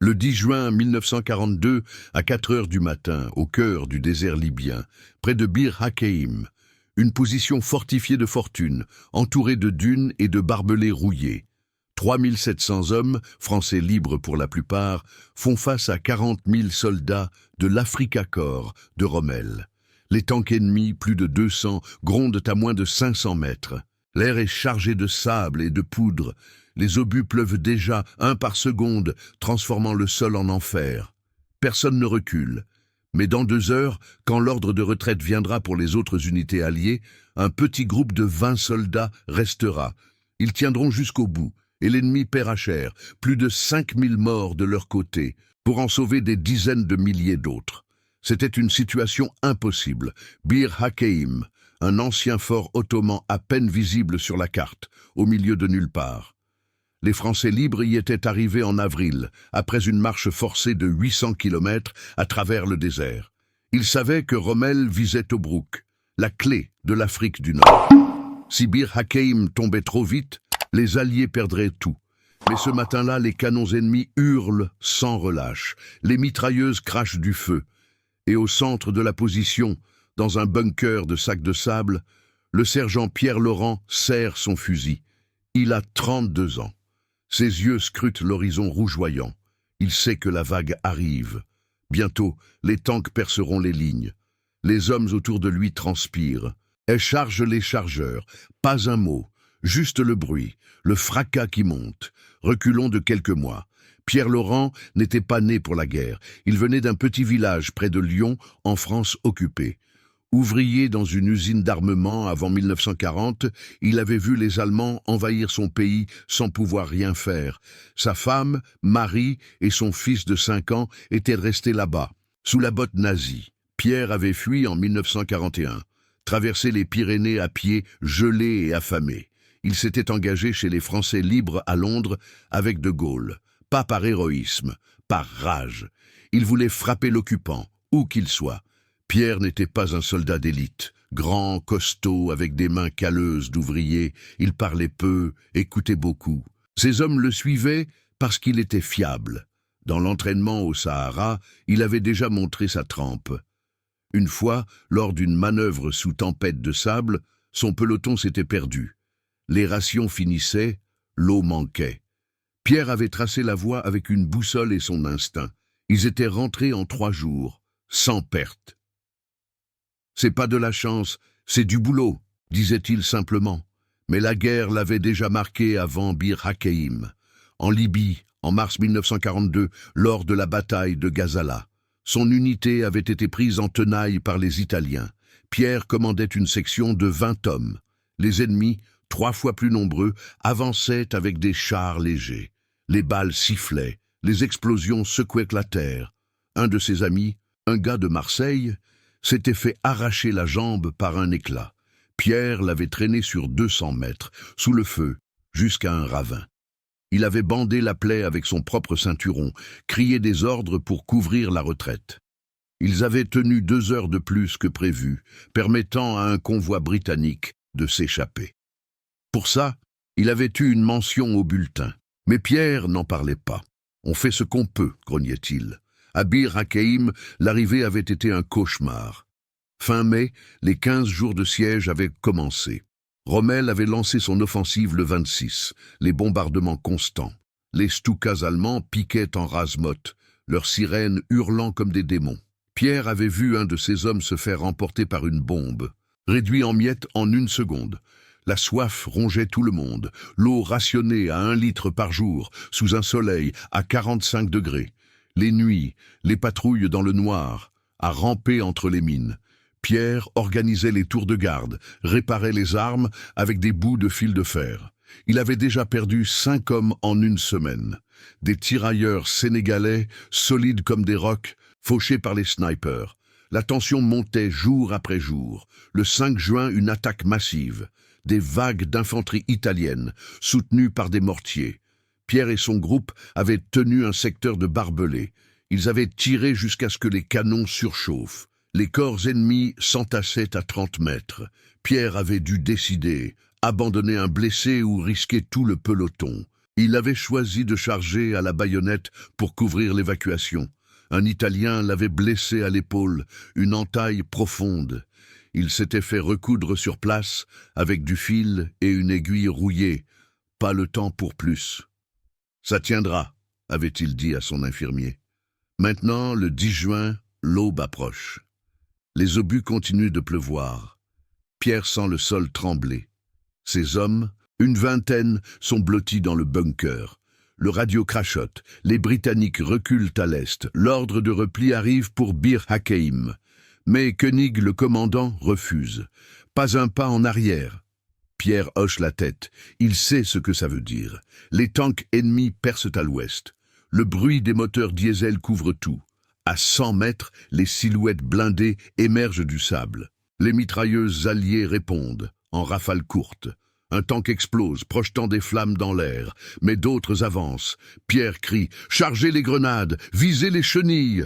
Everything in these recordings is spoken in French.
Le 10 juin 1942, à 4 heures du matin, au cœur du désert libyen, près de Bir Hakeim, une position fortifiée de fortune, entourée de dunes et de barbelés rouillés. 3700 hommes, français libres pour la plupart, font face à 40 000 soldats de l'Africa Korps de Rommel. Les tanks ennemis, plus de 200, grondent à moins de 500 mètres. L'air est chargé de sable et de poudre. Les obus pleuvent déjà, un par seconde, transformant le sol en enfer. Personne ne recule. Mais dans 2 heures, quand l'ordre de retraite viendra pour les autres unités alliées, un petit groupe de 20 soldats restera. Ils tiendront jusqu'au bout, et l'ennemi paiera cher, plus de 5000 morts de leur côté, pour en sauver des dizaines de milliers d'autres. C'était une situation impossible. Bir Hakeim, un ancien fort ottoman à peine visible sur la carte, au milieu de nulle part. Les Français libres y étaient arrivés en avril, après une marche forcée de 800 kilomètres à travers le désert. Ils savaient que Rommel visait Tobrouk, la clé de l'Afrique du Nord. Si Bir Hakeim tombait trop vite, les Alliés perdraient tout. Mais ce matin-là, les canons ennemis hurlent sans relâche. Les mitrailleuses crachent du feu. Et au centre de la position, dans un bunker de sacs de sable, le sergent Pierre Laurent serre son fusil. Il a 32 ans. Ses yeux scrutent l'horizon rougeoyant. Il sait que la vague arrive. Bientôt, les tanks perceront les lignes. Les hommes autour de lui transpirent. Elle charge les chargeurs. Pas un mot, juste le bruit, le fracas qui monte. Reculons de quelques mois. Pierre Laurent n'était pas né pour la guerre. Il venait d'un petit village près de Lyon, en France occupée. Ouvrier dans une usine d'armement avant 1940, il avait vu les Allemands envahir son pays sans pouvoir rien faire. Sa femme, Marie, et son fils de 5 ans étaient restés là-bas, sous la botte nazie. Pierre avait fui en 1941, traversé les Pyrénées à pied, gelé et affamé. Il s'était engagé chez les Français libres à Londres avec De Gaulle, pas par héroïsme, par rage. Il voulait frapper l'occupant, où qu'il soit. Pierre n'était pas un soldat d'élite. Grand, costaud, avec des mains calleuses d'ouvrier, il parlait peu, écoutait beaucoup. Ces hommes le suivaient parce qu'il était fiable. Dans l'entraînement au Sahara, il avait déjà montré sa trempe. Une fois, lors d'une manœuvre sous tempête de sable, son peloton s'était perdu. Les rations finissaient, l'eau manquait. Pierre avait tracé la voie avec une boussole et son instinct. Ils étaient rentrés en 3 jours, sans perte. C'est pas de la chance, c'est du boulot, disait-il simplement. Mais la guerre l'avait déjà marqué avant Bir Hakeim, en Libye, en mars 1942, lors de la bataille de Gazala. Son unité avait été prise en tenaille par les Italiens. Pierre commandait une section de 20 hommes. Les ennemis, 3 fois plus nombreux, avançaient avec des chars légers. Les balles sifflaient, les explosions secouaient la terre. Un de ses amis, un gars de Marseille, s'était fait arracher la jambe par un éclat. Pierre l'avait traîné sur 200 mètres, sous le feu, jusqu'à un ravin. Il avait bandé la plaie avec son propre ceinturon, crié des ordres pour couvrir la retraite. Ils avaient tenu 2 heures de plus que prévu, permettant à un convoi britannique de s'échapper. Pour ça, il avait eu une mention au bulletin. Mais Pierre n'en parlait pas. « On fait ce qu'on peut », grognait-il. À Bir Hakeim, l'arrivée avait été un cauchemar. Fin mai, les 15 jours de siège avaient commencé. Rommel avait lancé son offensive le 26, les bombardements constants. Les Stukas allemands piquaient en rase-motte, leurs sirènes hurlant comme des démons. Pierre avait vu un de ses hommes se faire emporter par une bombe, réduit en miettes en 1 seconde. La soif rongeait tout le monde, l'eau rationnée à 1 litre par jour, sous un soleil à 45 degrés. Les nuits, les patrouilles dans le noir, à ramper entre les mines. Pierre organisait les tours de garde, réparait les armes avec des bouts de fil de fer. Il avait déjà perdu 5 hommes en 1 semaine. Des tirailleurs sénégalais, solides comme des rocs, fauchés par les snipers. La tension montait jour après jour. Le 5 juin, une attaque massive. Des vagues d'infanterie italienne, soutenues par des mortiers. Pierre et son groupe avaient tenu un secteur de barbelés. Ils avaient tiré jusqu'à ce que les canons surchauffent. Les corps ennemis s'entassaient à 30 mètres. Pierre avait dû décider, abandonner un blessé ou risquer tout le peloton. Il avait choisi de charger à la baïonnette pour couvrir l'évacuation. Un Italien l'avait blessé à l'épaule, une entaille profonde. Il s'était fait recoudre sur place avec du fil et une aiguille rouillée. Pas le temps pour plus. « Ça tiendra », avait-il dit à son infirmier. Maintenant, le 10 juin, l'aube approche. Les obus continuent de pleuvoir. Pierre sent le sol trembler. Ses hommes, une vingtaine, sont blottis dans le bunker. Le radio crachote. Les Britanniques reculent à l'est. L'ordre de repli arrive pour Bir Hakeim. Mais Koenig, le commandant, refuse. Pas un pas en arrière. Pierre hoche la tête. Il sait ce que ça veut dire. Les tanks ennemis percent à l'ouest. Le bruit des moteurs diesel couvre tout. À 100 mètres, les silhouettes blindées émergent du sable. Les mitrailleuses alliées répondent, en rafales courtes. Un tank explose, projetant des flammes dans l'air, mais d'autres avancent. Pierre crie « Chargez les grenades, visez les chenilles !»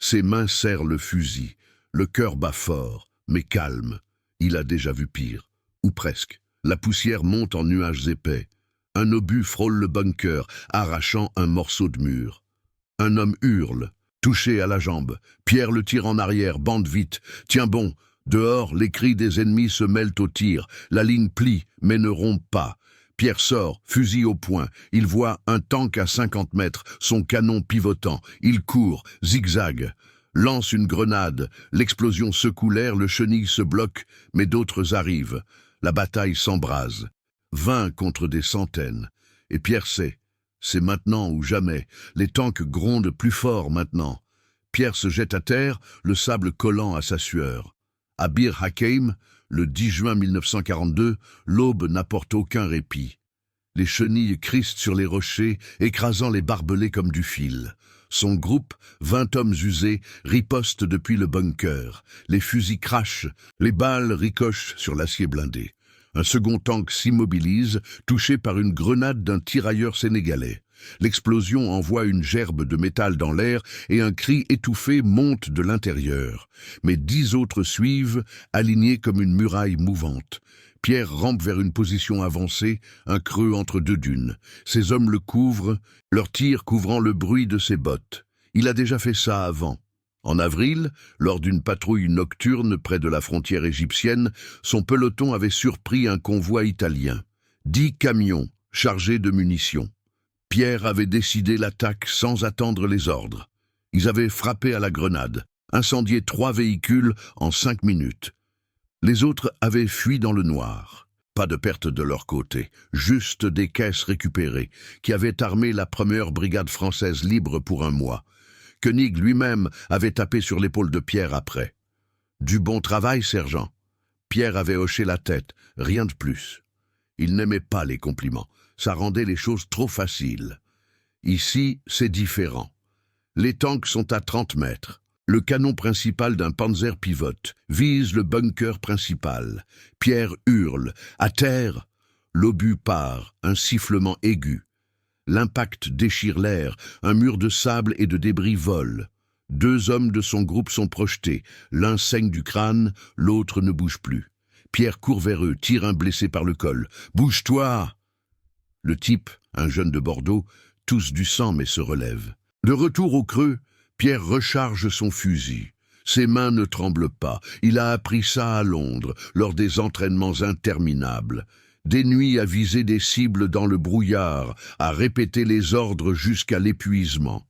Ses mains serrent le fusil. Le cœur bat fort, mais calme. Il a déjà vu pire. Ou presque. La poussière monte en nuages épais. Un obus frôle le bunker, arrachant un morceau de mur. Un homme hurle, touché à la jambe. Pierre le tire en arrière, bande vite. Tiens bon. Dehors, les cris des ennemis se mêlent au tir. La ligne plie, mais ne rompt pas. Pierre sort, fusil au poing. Il voit un tank à 50 mètres, son canon pivotant. Il court, zigzag. Lance une grenade. L'explosion secoue l'air, le chenil se bloque, mais d'autres arrivent. La bataille s'embrase. 20 contre des centaines. Et Pierre sait, c'est maintenant ou jamais. Les tanks grondent plus fort maintenant. Pierre se jette à terre, le sable collant à sa sueur. À Bir Hakeim, le 10 juin 1942, l'aube n'apporte aucun répit. Les chenilles cristent sur les rochers, écrasant les barbelés comme du fil. Son groupe, 20 hommes usés, riposte depuis le bunker. Les fusils crachent, les balles ricochent sur l'acier blindé. Un second tank s'immobilise, touché par une grenade d'un tirailleur sénégalais. L'explosion envoie une gerbe de métal dans l'air et un cri étouffé monte de l'intérieur. Mais 10 autres suivent, alignés comme une muraille mouvante. Pierre rampe vers une position avancée, un creux entre deux dunes. Ses hommes le couvrent, leurs tirs couvrant le bruit de ses bottes. Il a déjà fait ça avant. En avril, lors d'une patrouille nocturne près de la frontière égyptienne, son peloton avait surpris un convoi italien. 10 camions chargés de munitions. Pierre avait décidé l'attaque sans attendre les ordres. Ils avaient frappé à la grenade, incendié 3 véhicules en 5 minutes. Les autres avaient fui dans le noir. Pas de perte de leur côté, juste des caisses récupérées, qui avaient armé la première brigade française libre pour un mois. Koenig lui-même avait tapé sur l'épaule de Pierre après. « Du bon travail, sergent !» Pierre avait hoché la tête, rien de plus. Il n'aimait pas les compliments, ça rendait les choses trop faciles. Ici, c'est différent. Les tanks sont à 30 mètres. Le canon principal d'un Panzer pivote, vise le bunker principal. Pierre hurle. À terre, l'obus part, un sifflement aigu. L'impact déchire l'air, un mur de sable et de débris vole. 2 hommes de son groupe sont projetés, l'un saigne du crâne, l'autre ne bouge plus. Pierre court vers eux, tire un blessé par le col. « Bouge-toi !» Le type, un jeune de Bordeaux, tousse du sang mais se relève. De retour au creux, Pierre recharge son fusil. Ses mains ne tremblent pas. Il a appris ça à Londres, lors des entraînements interminables. Des nuits à viser des cibles dans le brouillard, à répéter les ordres jusqu'à l'épuisement.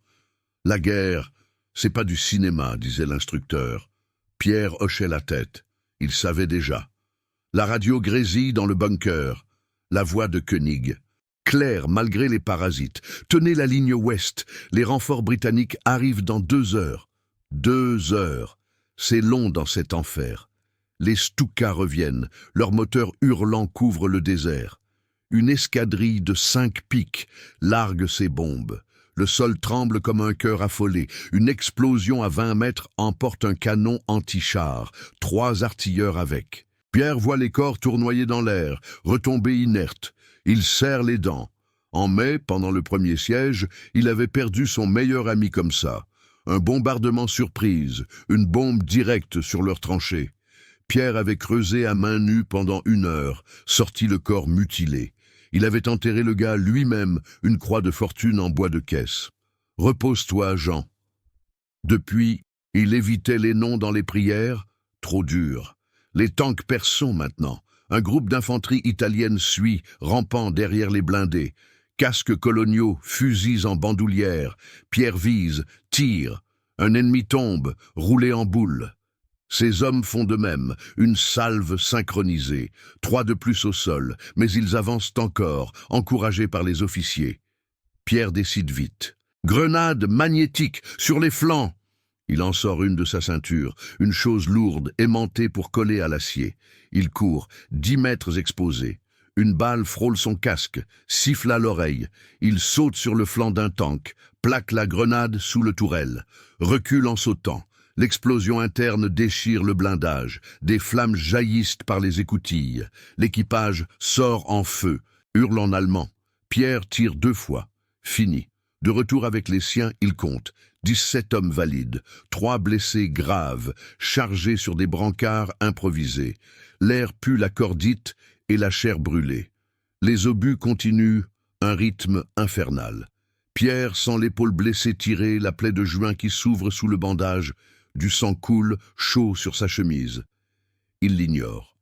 La guerre, c'est pas du cinéma, disait l'instructeur. Pierre hochait la tête. Il savait déjà. La radio grésille dans le bunker. La voix de Koenig. Claire, malgré les parasites. Tenez la ligne ouest. Les renforts britanniques arrivent dans 2 heures. 2 heures. C'est long dans cet enfer. Les Stukas reviennent. Leurs moteurs hurlants couvrent le désert. Une escadrille de 5 piques largue ses bombes. Le sol tremble comme un cœur affolé. Une explosion à 20 mètres emporte un canon anti-char. 3 artilleurs avec. Pierre voit les corps tournoyer dans l'air, retomber inertes. Il serre les dents. En mai, pendant le premier siège, il avait perdu son meilleur ami comme ça. Un bombardement surprise, une bombe directe sur leur tranchée. Pierre avait creusé à main nue pendant 1 heure, sorti le corps mutilé. Il avait enterré le gars lui-même, une croix de fortune en bois de caisse. « Repose-toi, Jean. » Depuis, il évitait les noms dans les prières, trop dur. Les tanks persons maintenant. Un groupe d'infanterie italienne suit, rampant derrière les blindés. Casques coloniaux, fusils en bandoulière. Pierre vise, tire. Un ennemi tombe, roulé en boule. Ces hommes font de même, une salve synchronisée. 3 de plus au sol, mais ils avancent encore, encouragés par les officiers. Pierre décide vite. Grenade magnétique, sur les flancs. Il en sort une de sa ceinture, une chose lourde, aimantée pour coller à l'acier. Il court, 10 mètres exposés. Une balle frôle son casque, siffle à l'oreille. Il saute sur le flanc d'un tank, plaque la grenade sous le tourelle, recule en sautant. L'explosion interne déchire le blindage. Des flammes jaillissent par les écoutilles. L'équipage sort en feu, hurle en allemand. Pierre tire 2 fois. Fini. De retour avec les siens, il compte 17 hommes valides, 3 blessés graves, chargés sur des brancards improvisés. L'air pue la cordite et la chair brûlée. Les obus continuent un rythme infernal. Pierre sent l'épaule blessée tirer, la plaie de juin qui s'ouvre sous le bandage. Du sang coule, chaud sur sa chemise. Il l'ignore.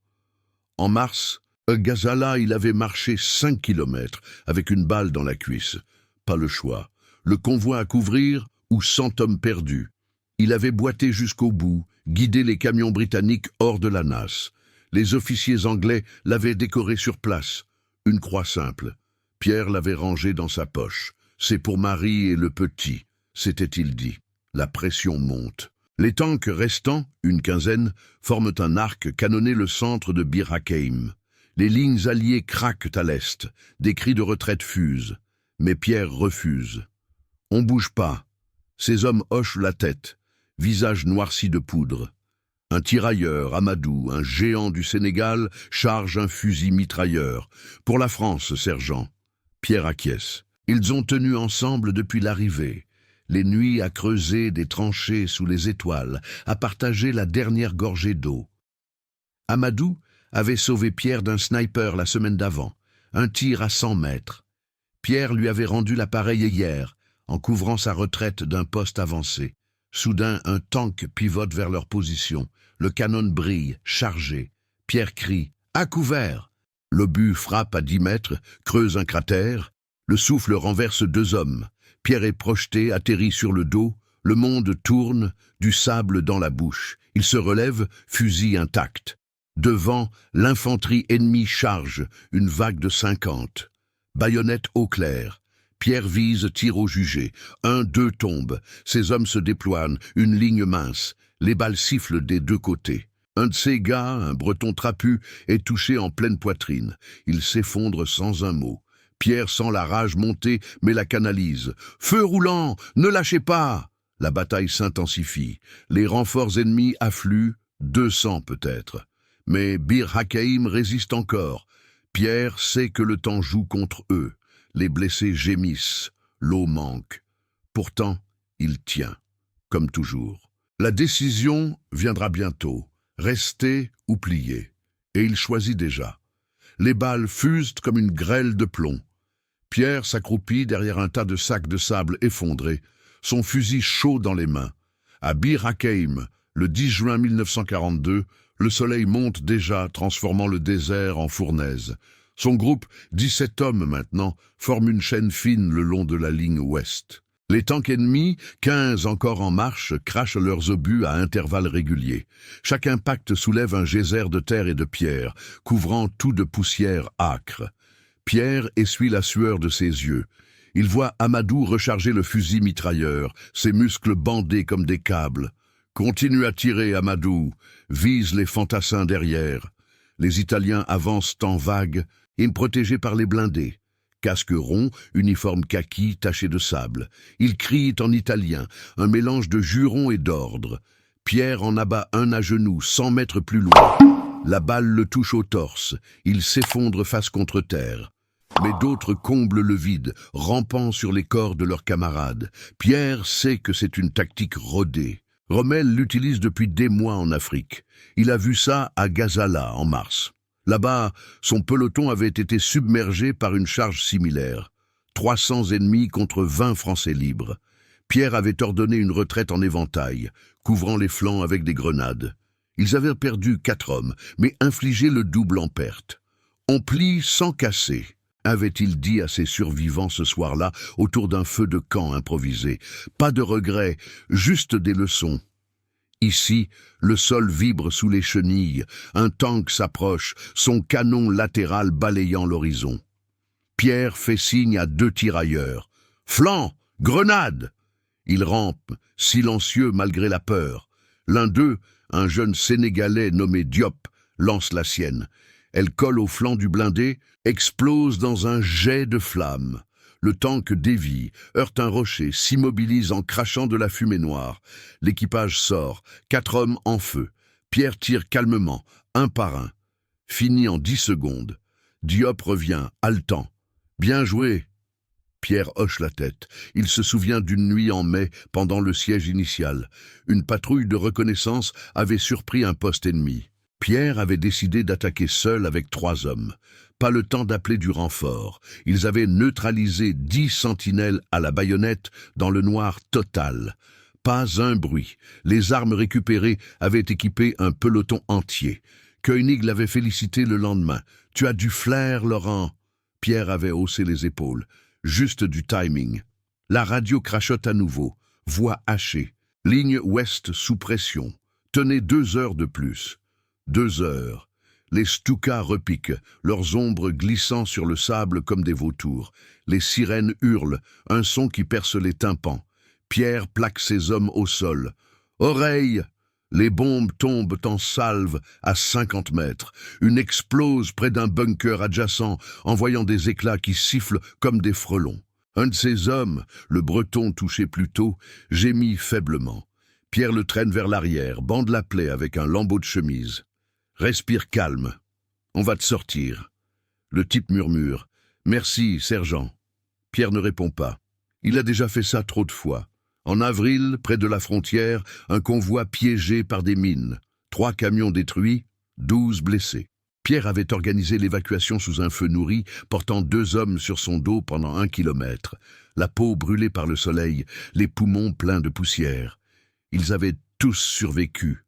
En mars, à Gazala, il avait marché 5 kilomètres avec une balle dans la cuisse. Pas le choix. Le convoi à couvrir ou 100 hommes perdus. Il avait boité jusqu'au bout, guidé les camions britanniques hors de la nasse. Les officiers anglais l'avaient décoré sur place. Une croix simple. Pierre l'avait rangée dans sa poche. C'est pour Marie et le petit, s'était-il dit. La pression monte. Les tanks restants, une quinzaine, forment un arc canonné le centre de Bir Hakeim. Les lignes alliées craquent à l'est. Des cris de retraite fusent. Mais Pierre refuse. On bouge pas. Ces hommes hochent la tête, visage noirci de poudre. Un tirailleur, Amadou, un géant du Sénégal, charge un fusil mitrailleur. Pour la France, sergent. Pierre acquiesce. Ils ont tenu ensemble depuis l'arrivée. Les nuits à creuser des tranchées sous les étoiles, à partager la dernière gorgée d'eau. Amadou avait sauvé Pierre d'un sniper la semaine d'avant. Un tir à 100 mètres. Pierre lui avait rendu l'appareil hier, en couvrant sa retraite d'un poste avancé. Soudain, un tank pivote vers leur position. Le canon brille, chargé. Pierre crie « À couvert !» L'obus frappe à 10 mètres, creuse un cratère. Le souffle renverse 2 hommes. Pierre est projeté, atterrit sur le dos. Le monde tourne, du sable dans la bouche. Il se relève, fusil intact. Devant, l'infanterie ennemie charge, une vague de 50. Baïonnette au clair. Pierre vise, tire au jugé. 1, 2 tombent. Ces hommes se déploient, une ligne mince. Les balles sifflent des 2 côtés. Un de ces gars, un breton trapu, est touché en pleine poitrine. Il s'effondre sans un mot. Pierre sent la rage monter, mais la canalise. « Feu roulant, ne lâchez pas !» La bataille s'intensifie. Les renforts ennemis affluent, 200 peut-être. Mais Bir Hakeim résiste encore. Pierre sait que le temps joue contre eux. Les blessés gémissent. L'eau manque. Pourtant, il tient, comme toujours. La décision viendra bientôt. Rester ou plier. Et il choisit déjà. Les balles fusent comme une grêle de plomb. Pierre s'accroupit derrière un tas de sacs de sable effondrés, son fusil chaud dans les mains. À Bir Hakeim, le 10 juin 1942, le soleil monte déjà, transformant le désert en fournaise. Son groupe, 17 hommes maintenant, forme une chaîne fine le long de la ligne ouest. Les tanks ennemis, 15 encore en marche, crachent leurs obus à intervalles réguliers. Chaque impact soulève un geyser de terre et de pierre, couvrant tout de poussière âcre. Pierre essuie la sueur de ses yeux. Il voit Amadou recharger le fusil mitrailleur, ses muscles bandés comme des câbles. Continue à tirer, Amadou. Vise les fantassins derrière. Les Italiens avancent en vague, protégés par les blindés. Casque rond, uniforme kaki taché de sable. Ils crient en italien, un mélange de jurons et d'ordres. Pierre en abat un à genoux, 100 mètres plus loin. La balle le touche au torse. Il s'effondre face contre terre. Mais d'autres comblent le vide, rampant sur les corps de leurs camarades. Pierre sait que c'est une tactique rodée. Rommel l'utilise depuis des mois en Afrique. Il a vu ça à Gazala en mars. Là-bas, son peloton avait été submergé par une charge similaire. 300 ennemis contre 20 Français libres. Pierre avait ordonné une retraite en éventail, couvrant les flancs avec des grenades. Ils avaient perdu 4 hommes, mais infligé le double en perte. « On plie sans casser », avait-il dit à ses survivants ce soir-là, autour d'un feu de camp improvisé. Pas de regrets, juste des leçons. Ici, le sol vibre sous les chenilles, un tank s'approche, son canon latéral balayant l'horizon. Pierre fait signe à 2 tirailleurs. « Flanc! Grenade !» Il rampe, silencieux malgré la peur. L'un d'eux, un jeune Sénégalais nommé Diop, lance la sienne. Elle colle au flanc du blindé, explose dans un jet de flammes. Le tank dévie, heurte un rocher, s'immobilise en crachant de la fumée noire. L'équipage sort, 4 hommes en feu. Pierre tire calmement, un par un. Fini en 10 secondes. Diop revient, haletant. « Bien joué !» Pierre hoche la tête. Il se souvient d'une nuit en mai, pendant le siège initial. Une patrouille de reconnaissance avait surpris un poste ennemi. Pierre avait décidé d'attaquer seul avec 3 hommes. Pas le temps d'appeler du renfort. Ils avaient neutralisé 10 sentinelles à la baïonnette dans le noir total. Pas un bruit. Les armes récupérées avaient équipé un peloton entier. Koenig l'avait félicité le lendemain. « Tu as du flair, Laurent !» Pierre avait haussé les épaules. Juste du timing. La radio crachote à nouveau. Voix hachée. Ligne ouest sous pression. Tenez 2 heures de plus. 2 heures. Les Stukas repiquent, leurs ombres glissant sur le sable comme des vautours. Les sirènes hurlent, un son qui perce les tympans. Pierre plaque ses hommes au sol. Oreille! Les bombes tombent en salve à 50 mètres. Une explose près d'un bunker adjacent, envoyant des éclats qui sifflent comme des frelons. Un de ces hommes, le Breton touché plus tôt, gémit faiblement. Pierre le traîne vers l'arrière, bande la plaie avec un lambeau de chemise. Respire calme. On va te sortir. Le type murmure. Merci, sergent. Pierre ne répond pas. Il a déjà fait ça trop de fois. En avril, près de la frontière, un convoi piégé par des mines. 3 camions détruits, 12 blessés. Pierre avait organisé l'évacuation sous un feu nourri, portant 2 hommes sur son dos pendant 1 kilomètre. La peau brûlée par le soleil, les poumons pleins de poussière. Ils avaient tous survécu.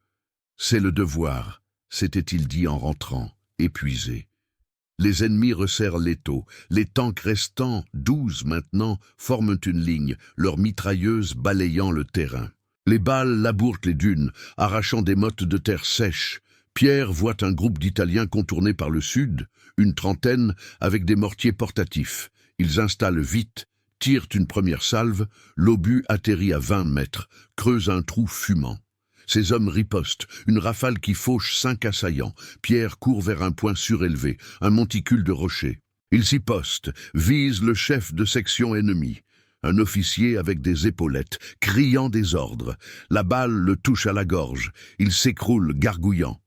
C'est le devoir, s'était-il dit en rentrant, épuisé. Les ennemis resserrent l'étau. Les tanks restants, 12 maintenant, forment une ligne, leurs mitrailleuses balayant le terrain. Les balles labourent les dunes, arrachant des mottes de terre sèches. Pierre voit un groupe d'Italiens contourner par le sud, une trentaine, avec des mortiers portatifs. Ils installent vite, tirent une première salve, l'obus atterrit à 20 mètres, creuse un trou fumant. Ces hommes ripostent, une rafale qui fauche 5 assaillants. Pierre court vers un point surélevé, un monticule de rochers. Il s'y poste, vise le chef de section ennemi. Un officier avec des épaulettes, criant des ordres. La balle le touche à la gorge. Il s'écroule, gargouillant.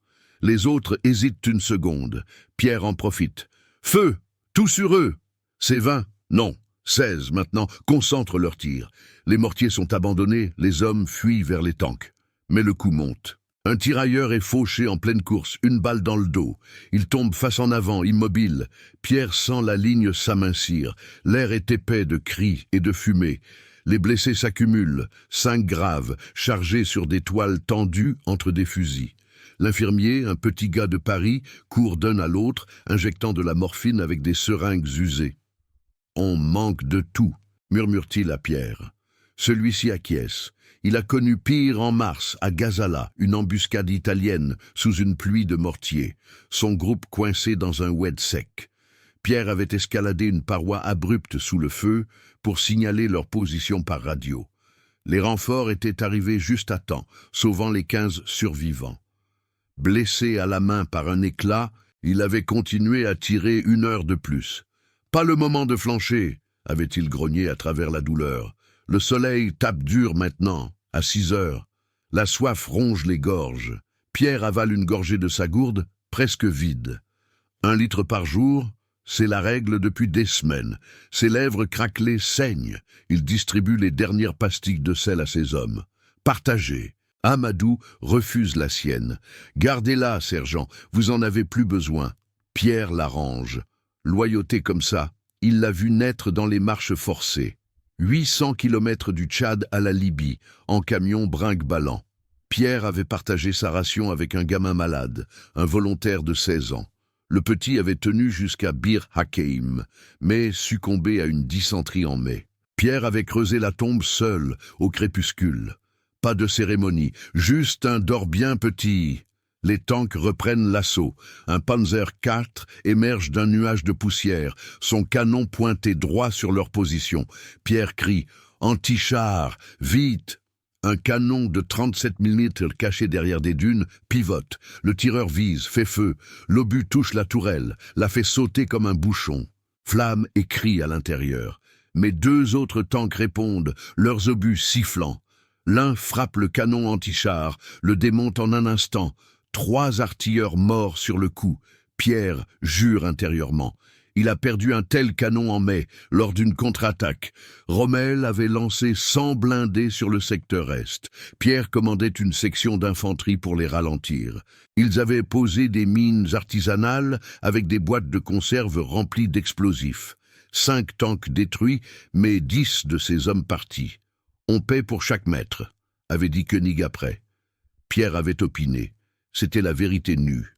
Les autres hésitent une seconde. Pierre en profite. « Feu! Tout sur eux !» C'est 20. Non. 16 maintenant, concentrent leurs tirs. Les mortiers sont abandonnés, les hommes fuient vers les tanks. Mais le coup monte. Un tirailleur est fauché en pleine course, une balle dans le dos. Il tombe face en avant, immobile. Pierre sent la ligne s'amincir. L'air est épais de cris et de fumée. Les blessés s'accumulent, 5 graves, chargés sur des toiles tendues entre des fusils. L'infirmier, un petit gars de Paris, court d'un à l'autre, injectant de la morphine avec des seringues usées. « On manque de tout », murmure-t-il à Pierre. Celui-ci acquiesce. Il a connu pire en mars, à Gazala, une embuscade italienne, sous une pluie de mortiers. Son groupe coincé dans un oued sec. Pierre avait escaladé une paroi abrupte sous le feu pour signaler leur position par radio. Les renforts étaient arrivés juste à temps, sauvant les 15 survivants. Blessé à la main par un éclat, il avait continué à tirer 1 heure de plus. « Pas le moment de flancher !» avait-il grogné à travers la douleur. Le soleil tape dur maintenant, à 6 heures. La soif ronge les gorges. Pierre avale une gorgée de sa gourde, presque vide. 1 litre par jour, c'est la règle depuis des semaines. Ses lèvres craquelées saignent. Il distribue les dernières pastilles de sel à ses hommes. Partagez. Amadou refuse la sienne. « Gardez-la, sergent, vous en avez plus besoin. » Pierre l'arrange. Loyauté comme ça, il l'a vu naître dans les marches forcées. 800 kilomètres du Tchad à la Libye, en camion brinque-ballant. Pierre avait partagé sa ration avec un gamin malade, un volontaire de 16 ans. Le petit avait tenu jusqu'à Bir Hakeim, mais succombé à une dysenterie en mai. Pierre avait creusé la tombe seul, au crépuscule. Pas de cérémonie, juste un dors bien petit. Les tanks reprennent l'assaut. Un Panzer IV émerge d'un nuage de poussière, son canon pointé droit sur leur position. Pierre crie « Anti-char, vite !» Un canon de 37 mm caché derrière des dunes pivote. Le tireur vise, fait feu. L'obus touche la tourelle, la fait sauter comme un bouchon. Flammes et cris à l'intérieur. Mais deux autres tanks répondent, leurs obus sifflant. L'un frappe le canon anti-char, le démonte en un instant. 3 artilleurs morts sur le coup. Pierre jure intérieurement. Il a perdu un tel canon en mai, lors d'une contre-attaque. Rommel avait lancé 100 blindés sur le secteur Est. Pierre commandait une section d'infanterie pour les ralentir. Ils avaient posé des mines artisanales avec des boîtes de conserve remplies d'explosifs. 5 tanks détruits, mais 10 de ces hommes partis. On paie pour chaque mètre, avait dit Koenig après. Pierre avait opiné. C'était la vérité nue.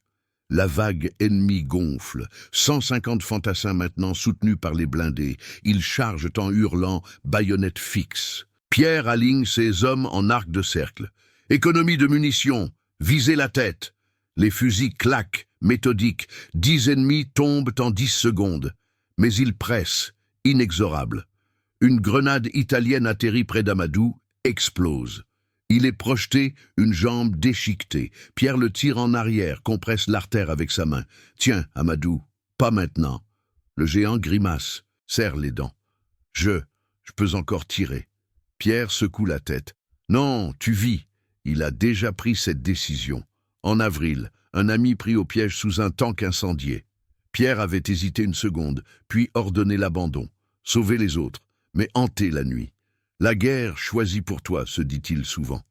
La vague ennemie gonfle. 150 fantassins maintenant soutenus par les blindés. Ils chargent en hurlant, baïonnette fixe. Pierre aligne ses hommes en arc de cercle. Économie de munitions. Visez la tête. Les fusils claquent, méthodiques. 10 ennemis tombent en 10 secondes. Mais ils pressent, inexorables. Une grenade italienne atterrit près d'Amadou, explose. Il est projeté, une jambe déchiquetée. Pierre le tire en arrière, compresse l'artère avec sa main. « Tiens, Amadou, pas maintenant. » Le géant grimace, serre les dents. « Je peux encore tirer. » Pierre secoue la tête. « Non, tu vis. » Il a déjà pris cette décision. En avril, un ami pris au piège sous un tank incendié. Pierre avait hésité une seconde, puis ordonné l'abandon. Sauver les autres, mais hanter la nuit. La guerre choisie pour toi, se dit-il souvent.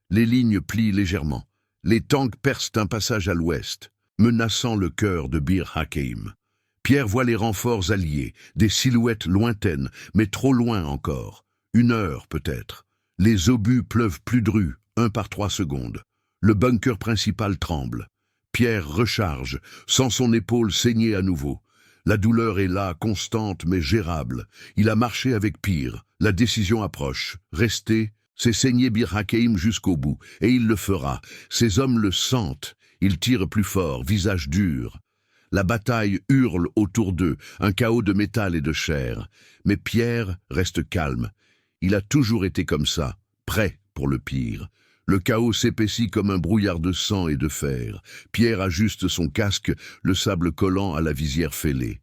Les lignes plient légèrement. Les tanks percent un passage à l'ouest, menaçant le cœur de Bir Hakeim. Pierre voit les renforts alliés, des silhouettes lointaines, mais trop loin encore. 1 heure peut-être. Les obus pleuvent plus drus, 1 par 3 secondes. Le bunker principal tremble. Pierre recharge, sent son épaule saigner à nouveau. La douleur est là, constante mais gérable. Il a marché avec pire. La décision approche. Rester, c'est saigner Bir Hakeim jusqu'au bout. Et il le fera. Ses hommes le sentent. Ils tirent plus fort, visage dur. La bataille hurle autour d'eux, un chaos de métal et de chair. Mais Pierre reste calme. Il a toujours été comme ça, prêt pour le pire. Le chaos s'épaissit comme un brouillard de sang et de fer. Pierre ajuste son casque, le sable collant à la visière fêlée.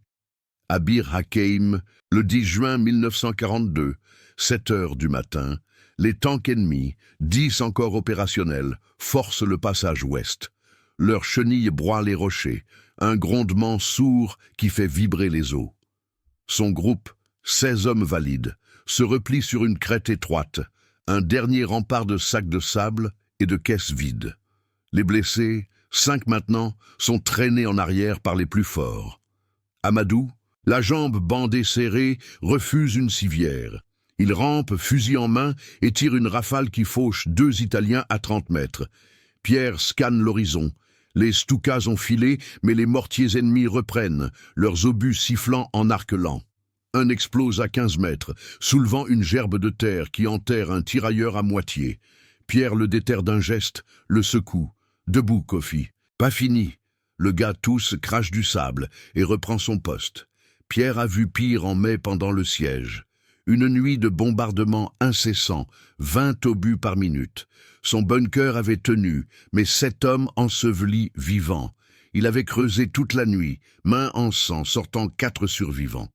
À Bir Hakeim, le 10 juin 1942, 7 heures du matin, les tanks ennemis, 10 encore opérationnels, forcent le passage ouest. Leurs chenilles broient les rochers, un grondement sourd qui fait vibrer les eaux. Son groupe, 16 hommes valides, se replie sur une crête étroite, un dernier rempart de sacs de sable et de caisses vides. Les blessés, 5 maintenant, sont traînés en arrière par les plus forts. Amadou, la jambe bandée serrée, refuse une civière. Il rampe, fusil en main, et tire une rafale qui fauche 2 Italiens à 30 mètres. Pierre scanne l'horizon. Les Stukas ont filé, mais les mortiers ennemis reprennent, leurs obus sifflant en arc lent. Un explose à 15 mètres, soulevant une gerbe de terre qui enterre un tirailleur à moitié. Pierre le déterre d'un geste, le secoue. « Debout, Kofi. Pas fini. » Le gars tousse, crache du sable et reprend son poste. Pierre a vu pire en mai pendant le siège. Une nuit de bombardement incessant, 20 obus par minute. Son bunker avait tenu, mais 7 hommes ensevelis vivants. Il avait creusé toute la nuit, main en sang, sortant 4 survivants.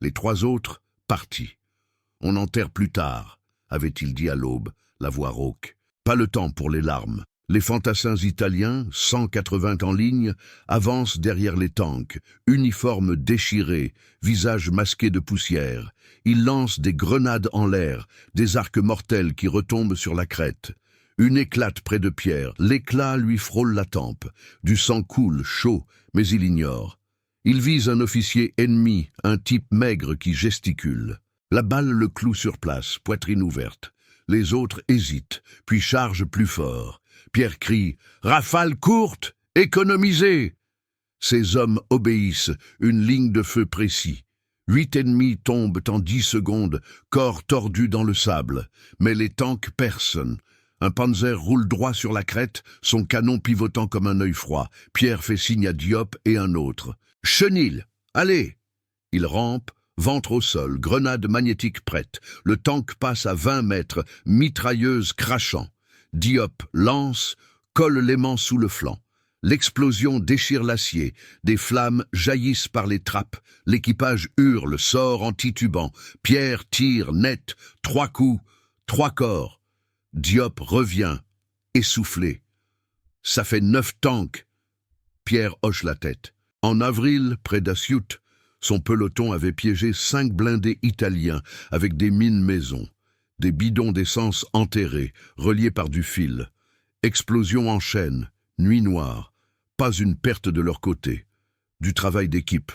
Les 3 autres, partis. « On enterre plus tard », avait-il dit à l'aube, la voix rauque. Pas le temps pour les larmes. Les fantassins italiens, 180 en ligne, avancent derrière les tanks, uniformes déchirés, visages masqués de poussière. Ils lancent des grenades en l'air, des arcs mortels qui retombent sur la crête. Une éclate près de Pierre, l'éclat lui frôle la tempe. Du sang coule, chaud, mais il ignore. Il vise un officier ennemi, un type maigre qui gesticule. La balle le cloue sur place, poitrine ouverte. Les autres hésitent, puis chargent plus fort. Pierre crie « Rafale courte, économisez !» Ses hommes obéissent, une ligne de feu précis. 8 ennemis tombent en 10 secondes, corps tordus dans le sable. Mais les tanks percent. Un Panzer roule droit sur la crête, son canon pivotant comme un œil froid. Pierre fait signe à Diop et un autre. « Chenil, allez !» Il rampe, ventre au sol, grenade magnétique prête. Le tank passe à 20 mètres, mitrailleuse crachant. Diop lance, colle l'aimant sous le flanc. L'explosion déchire l'acier, des flammes jaillissent par les trappes, l'équipage hurle, sort en titubant. Pierre tire net, 3 coups, 3 corps. Diop revient, essoufflé. Ça fait 9 tanks. Pierre hoche la tête. En avril, près d'Assiut, son peloton avait piégé 5 blindés italiens avec des mines maison, des bidons d'essence enterrés, reliés par du fil. Explosion en chaîne, nuit noire, pas une perte de leur côté. Du travail d'équipe,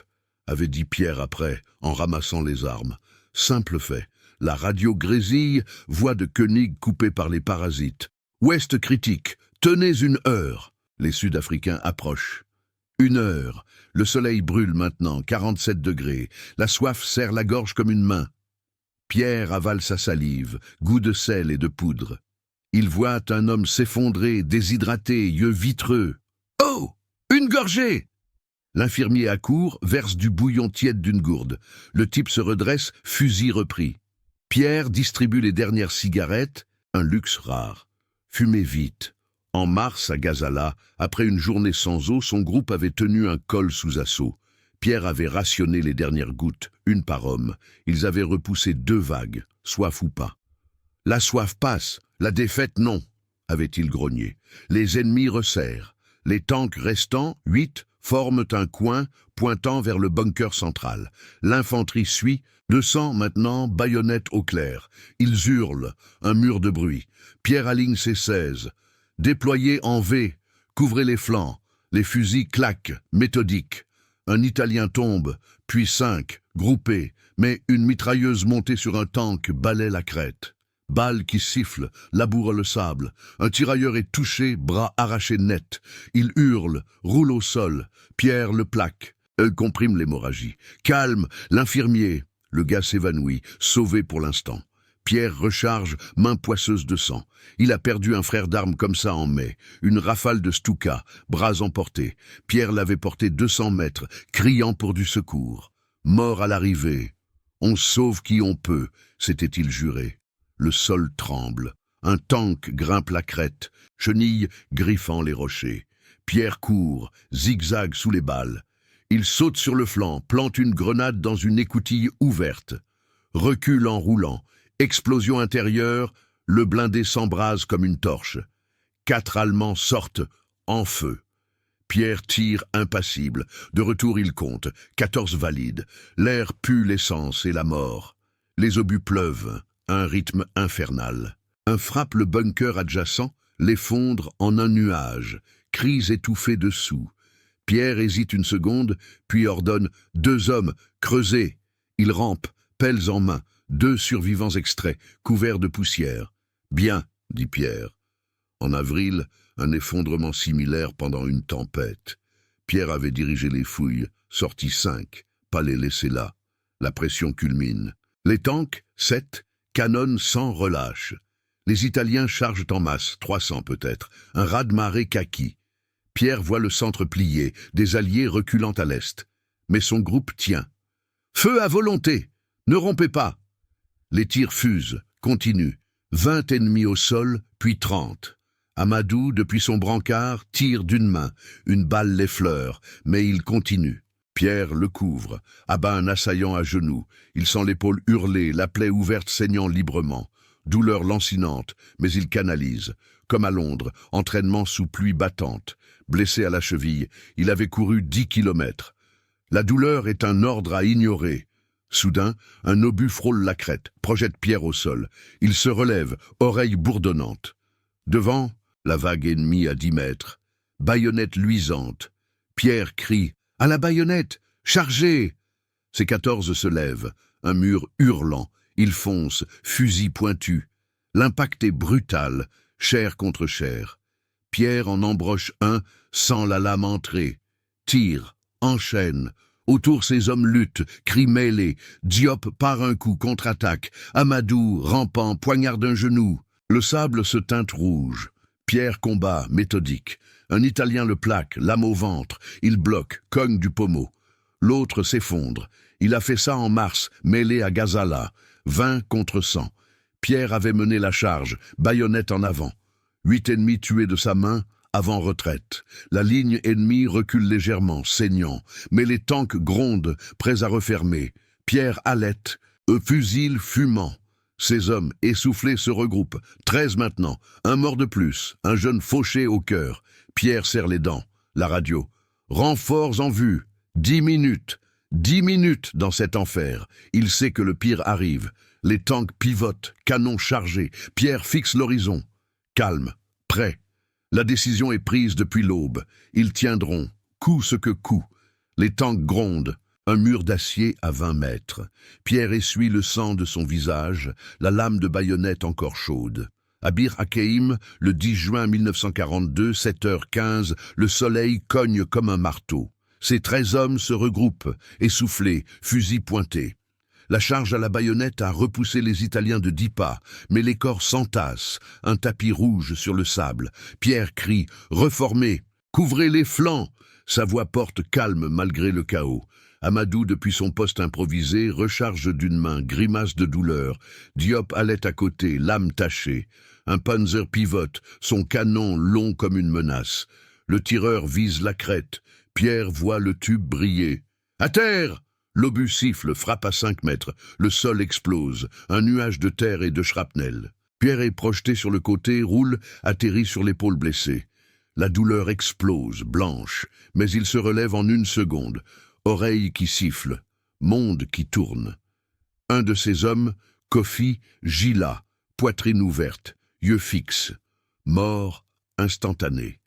avait dit Pierre après, en ramassant les armes. Simple fait, la radio grésille, voix de Koenig coupée par les parasites. Ouest critique, tenez 1 heure. Les Sud-Africains approchent. 1 heure. Le soleil brûle maintenant, 47 degrés. La soif serre la gorge comme une main. Pierre avale sa salive, goût de sel et de poudre. Il voit un homme s'effondrer, déshydraté, yeux vitreux. « Oh ! Une gorgée !» L'infirmier accourt, verse du bouillon tiède d'une gourde. Le type se redresse, fusil repris. Pierre distribue les dernières cigarettes, un luxe rare. Fumez vite. En mars, à Gazala, après une journée sans eau, son groupe avait tenu un col sous assaut. Pierre avait rationné les dernières gouttes, 1 par homme. Ils avaient repoussé 2 vagues, soif ou pas. La soif passe, la défaite non, avait-il grogné. Les ennemis resserrent. Les tanks restants, 8, forment un coin pointant vers le bunker central. L'infanterie suit, 200 maintenant, baïonnettes au clair. Ils hurlent, un mur de bruit. Pierre aligne ses 16. Déployés en V, couvrez les flancs. Les fusils claquent, méthodiques. Un Italien tombe, puis 5, groupés, mais une mitrailleuse montée sur un tank balaie la crête. Balle qui siffle, laboure le sable. Un tirailleur est touché, bras arrachés net. Il hurle, roule au sol. Pierre le plaque. Comprime l'hémorragie. Calme, l'infirmier. Le gars s'évanouit, sauvé pour l'instant. Pierre recharge, main poisseuse de sang. Il a perdu un frère d'armes comme ça en mai. Une rafale de Stuka, bras emportés. Pierre l'avait porté 200 mètres, criant pour du secours. Mort à l'arrivée. On sauve qui on peut, s'était-il juré. Le sol tremble. Un tank grimpe la crête, chenille griffant les rochers. Pierre court, zigzag sous les balles. Il saute sur le flanc, plante une grenade dans une écoutille ouverte. Recule en roulant. Explosion intérieure, le blindé s'embrase comme une torche. 4 Allemands sortent, en feu. Pierre tire impassible. De retour il compte, 14 valides. L'air pue l'essence et la mort. Les obus pleuvent, un rythme infernal. Un frappe le bunker adjacent, l'effondre en un nuage. Cris étouffés dessous. Pierre hésite une seconde, puis ordonne « 2 hommes, creusez !» Il rampe, pelles en main. 2 survivants extraits, couverts de poussière. « Bien, » dit Pierre. En avril, un effondrement similaire pendant une tempête. Pierre avait dirigé les fouilles, sorti 5, pas les laisser là. La pression culmine. Les tanks, 7, canonnent sans relâche. Les Italiens chargent en masse, 300 peut-être, un raz-de-marée kaki. Pierre voit le centre plié, des alliés reculant à l'est. Mais son groupe tient. « Feu à volonté! Ne rompez pas !» Les tirs fusent, continuent. 20 ennemis au sol, puis 30. Amadou, depuis son brancard, tire d'une main. Une balle l'effleure, mais il continue. Pierre le couvre, abat un assaillant à genoux. Il sent l'épaule hurler, la plaie ouverte saignant librement. Douleur lancinante, mais il canalise. Comme à Londres, entraînement sous pluie battante. Blessé à la cheville, il avait couru 10 kilomètres. La douleur est un ordre à ignorer. Soudain, un obus frôle la crête, projette Pierre au sol. Il se relève, oreille bourdonnante. Devant, la vague ennemie à 10 mètres. Baïonnette luisante. Pierre crie « À la baïonnette ! Chargez! Ces 14 se lèvent, un mur hurlant. Ils foncent, fusil pointu. L'impact est brutal, chair contre chair. Pierre en embroche un, sans la lame entrer. Tire, enchaîne. Autour ces hommes luttent, cris mêlés. Diop part un coup, contre-attaque. Amadou, rampant, poignarde un genou. Le sable se teinte rouge. Pierre combat, méthodique. Un Italien le plaque, lame au ventre. Il bloque, cogne du pommeau. L'autre s'effondre. Il a fait ça en mars, mêlé à Gazala. 20 contre 100. Pierre avait mené la charge, baïonnette en avant. 8 ennemis tués de sa main, avant retraite. La ligne ennemie recule légèrement, saignant. Mais les tanks grondent, prêts à refermer. Pierre halète, fusil fumant. Ces hommes, essoufflés, se regroupent. 13 maintenant. Un mort de plus. Un jeune fauché au cœur. Pierre serre les dents. La radio. Renforts en vue. 10 minutes. 10 minutes dans cet enfer. Il sait que le pire arrive. Les tanks pivotent, canons chargés. Pierre fixe l'horizon. Calme, prêt. La décision est prise depuis l'aube. Ils tiendront, coup ce que coup. Les tanks grondent. Un mur d'acier à 20 mètres. Pierre essuie le sang de son visage, la lame de baïonnette encore chaude. À Bir Hakeim, le 10 juin 1942, 7h15, le soleil cogne comme un marteau. Ces 13 hommes se regroupent, essoufflés, fusils pointés. La charge à la baïonnette a repoussé les Italiens de 10 pas, mais les corps s'entassent, un tapis rouge sur le sable. Pierre crie « Reformez ! Couvrez les flancs !» Sa voix porte calme malgré le chaos. Amadou, depuis son poste improvisé, recharge d'une main, grimace de douleur. Diop allait à côté, l'âme tachée. Un Panzer pivote, son canon long comme une menace. Le tireur vise la crête. Pierre voit le tube briller. « À terre !» L'obus siffle, frappe à 5 mètres. Le sol explose, un nuage de terre et de shrapnel. Pierre est projeté sur le côté, roule, atterrit sur l'épaule blessée. La douleur explose, blanche, mais il se relève en 1 seconde. Oreille qui siffle, monde qui tourne. Un de ces hommes, Kofi, gît là, poitrine ouverte, yeux fixes. Mort, instantané.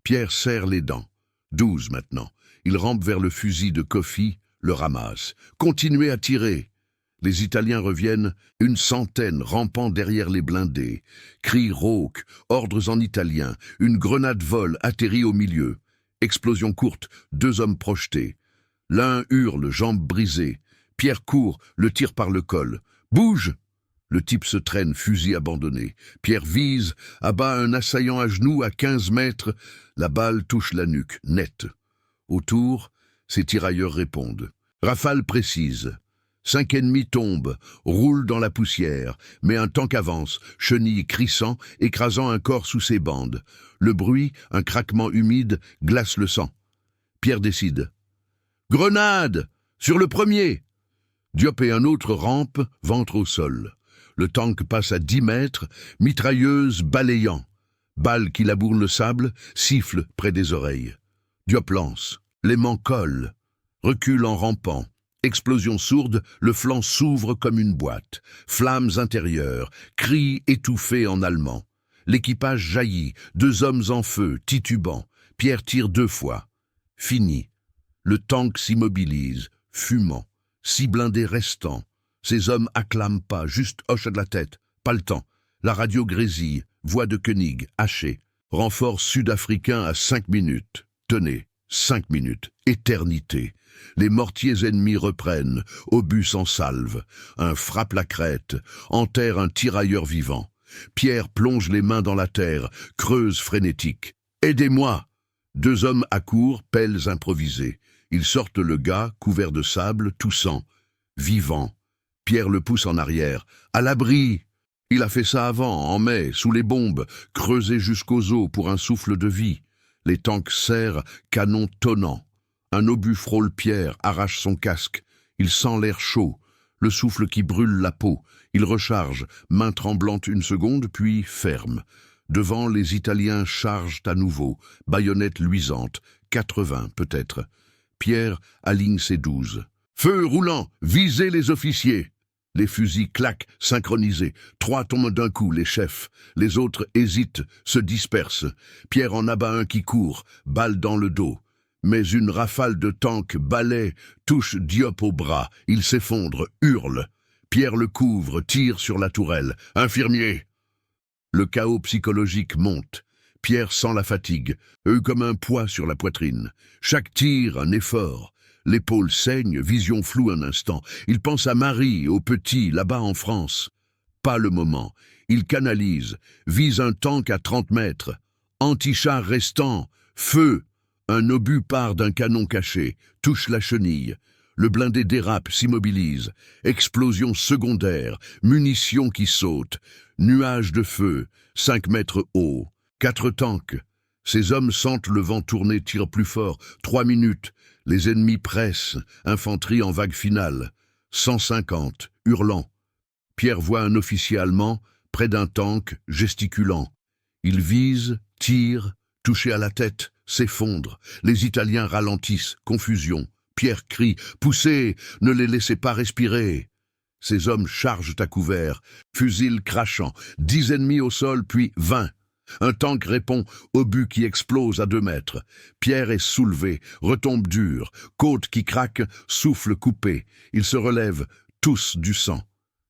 Pierre serre les dents. 12 maintenant. Il rampe vers le fusil de Kofi, le ramasse. Continuez à tirer. Les Italiens reviennent, 100 rampant derrière les blindés. Cris rauques, ordres en italien, une grenade vole, atterrit au milieu. Explosion courte, 2 hommes projetés. L'un hurle, jambes brisées. Pierre court, le tire par le col. Bouge! Le type se traîne, fusil abandonné. Pierre vise, abat un assaillant à genoux à 15 mètres. La balle touche la nuque, net. Autour, ces tirailleurs répondent. Rafale précise. 5 ennemis tombent, roulent dans la poussière, mais un tank avance, chenille crissant, écrasant un corps sous ses bandes. Le bruit, un craquement humide, glace le sang. Pierre décide. Grenade! Sur le premier! Diop et un autre rampent, ventre au sol. Le tank passe à 10 mètres, mitrailleuse balayant. Balle qui labourent le sable, siffle près des oreilles. Diop lance. L'aimant colle. Recule en rampant. Explosion sourde, le flanc s'ouvre comme une boîte. Flammes intérieures, cris étouffés en allemand. L'équipage jaillit, 2 hommes en feu, titubants. Pierre tire 2 fois. Fini. Le tank s'immobilise, fumant. 6 blindés restants. Ces hommes acclament pas, juste hochent de la tête. Pas le temps. La radio grésille. Voix de Koenig, hachée. Renfort sud-africain à 5 minutes. Tenez, 5 minutes. Éternité. Les mortiers ennemis reprennent. Obus en salve. Un frappe la crête. Enterre un tirailleur vivant. Pierre plonge les mains dans la terre. Creuse frénétique. Aidez-moi! 2 hommes accourent, pelles improvisées. Ils sortent le gars, couvert de sable, toussant. Vivant. Pierre le pousse en arrière. À l'abri! Il a fait ça avant, en mai, sous les bombes, creusé jusqu'aux os pour un souffle de vie. Les tanks serrent, canon tonnant. Un obus frôle Pierre, arrache son casque. Il sent l'air chaud, le souffle qui brûle la peau. Il recharge, main tremblante 1 seconde, puis ferme. Devant, les Italiens chargent à nouveau, baïonnette luisante, 80 peut-être. Pierre aligne ses 12. Feu roulant, visez les officiers. Les fusils claquent, synchronisés. 3 tombent d'un coup, les chefs. Les autres hésitent, se dispersent. Pierre en abat un qui court, balle dans le dos. Mais une rafale de tanks balaie, touche Diop au bras. Il s'effondre, hurle. Pierre le couvre, tire sur la tourelle. « Infirmier !» Le chaos psychologique monte. Pierre sent la fatigue, comme un poids sur la poitrine. Chaque tir, un effort. L'épaule saigne, vision floue un instant. Il pense à Marie, au petit, là-bas en France. Pas le moment. Il canalise, vise un tank à 30 mètres. Anti-char restant, feu. Un obus part d'un canon caché, touche la chenille. Le blindé dérape, s'immobilise. Explosion secondaire, munitions qui sautent. Nuage de feu, 5 mètres haut. 4 tanks. Ces hommes sentent le vent tourner, tirent plus fort. 3 minutes. Les ennemis pressent. Infanterie en vague finale. 150, hurlant. Pierre voit un officier allemand, près d'un tank, gesticulant. Il vise, tire, touché à la tête, s'effondre. Les Italiens ralentissent, confusion. Pierre crie « Poussez, ne les laissez pas respirer !» Ces hommes chargent à couvert, fusils crachant, 10 ennemis au sol, puis 20. Un tank répond, obus qui explose à 2 mètres. Pierre est soulevé, retombe dur, côte qui craque, souffle coupé. Il se relève, tous du sang.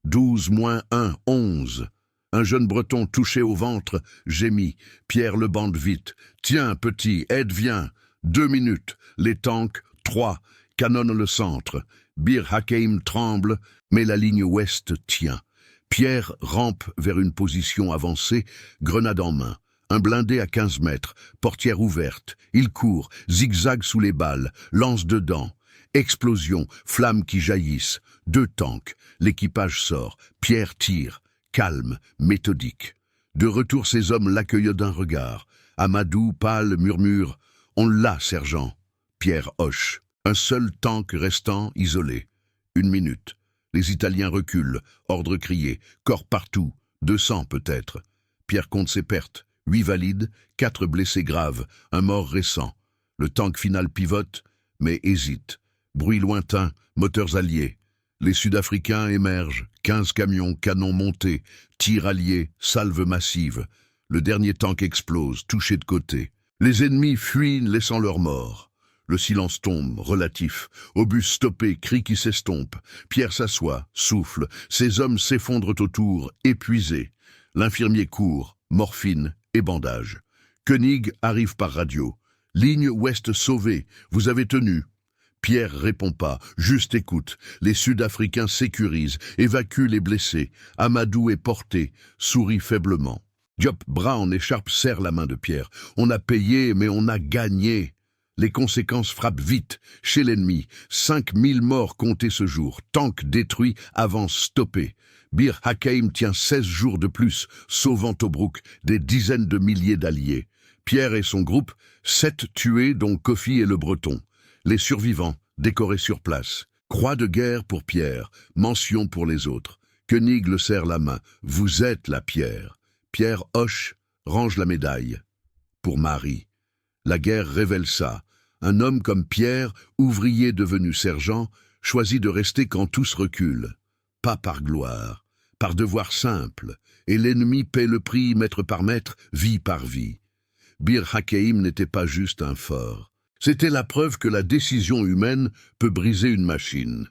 12 moins 1, 11. Un jeune breton touché au ventre gémit. Pierre le bande vite. « Tiens, petit, aide, viens !» 2 minutes. Les tanks, 3, canonnent le centre. Bir Hakeim tremble, mais la ligne ouest tient. Pierre rampe vers une position avancée, grenade en main. Un blindé à 15 mètres, portière ouverte. Il court, zigzag sous les balles, lance dedans. Explosion, flammes qui jaillissent. 2 tanks. L'équipage sort. Pierre tire. Calme, méthodique. De retour, ces hommes l'accueillent d'un regard. Amadou, pâle, murmure « On l'a, sergent !» Pierre hoche. Un seul tank restant, isolé. 1 minute. Les Italiens reculent. Ordre crié. Corps partout. 200 peut-être. Pierre compte ses pertes. 8 valides, 4 blessés graves, un mort récent. Le tank final pivote, mais hésite. Bruit lointain, moteurs alliés. Les Sud-Africains émergent. 15 camions, canons montés. Tirs alliés, salves massives. Le dernier tank explose, touché de côté. Les ennemis fuient, laissant leurs morts. Le silence tombe, relatif. Obus stoppé, cris qui s'estompent. Pierre s'assoit, souffle. Ses hommes s'effondrent autour, épuisés. L'infirmier court, morphine et bandage. Koenig arrive par radio. « Ligne ouest sauvée, vous avez tenu ?» Pierre répond pas, juste écoute. Les Sud-Africains sécurisent, évacuent les blessés. Amadou est porté, sourit faiblement. Diop, bras en écharpe, serre la main de Pierre. « On a payé, mais on a gagné !» Les conséquences frappent vite, chez l'ennemi. 5000 morts comptés ce jour. Tank détruit, avance stoppé. Bir Hakeim tient 16 jours de plus, sauvant Tobrouk, des dizaines de milliers d'alliés. Pierre et son groupe, 7 tués, dont Kofi et le Breton. Les survivants, décorés sur place. Croix de guerre pour Pierre, mention pour les autres. Koenig le serre la main. « Vous êtes la pierre !» Pierre hoche, range la médaille. Pour Marie. La guerre révèle ça. Un homme comme Pierre, ouvrier devenu sergent, choisit de rester quand tous reculent. Pas par gloire, par devoir simple, et l'ennemi paie le prix mètre par mètre, vie par vie. Bir Hakeim n'était pas juste un fort. C'était la preuve que la décision humaine peut briser une machine.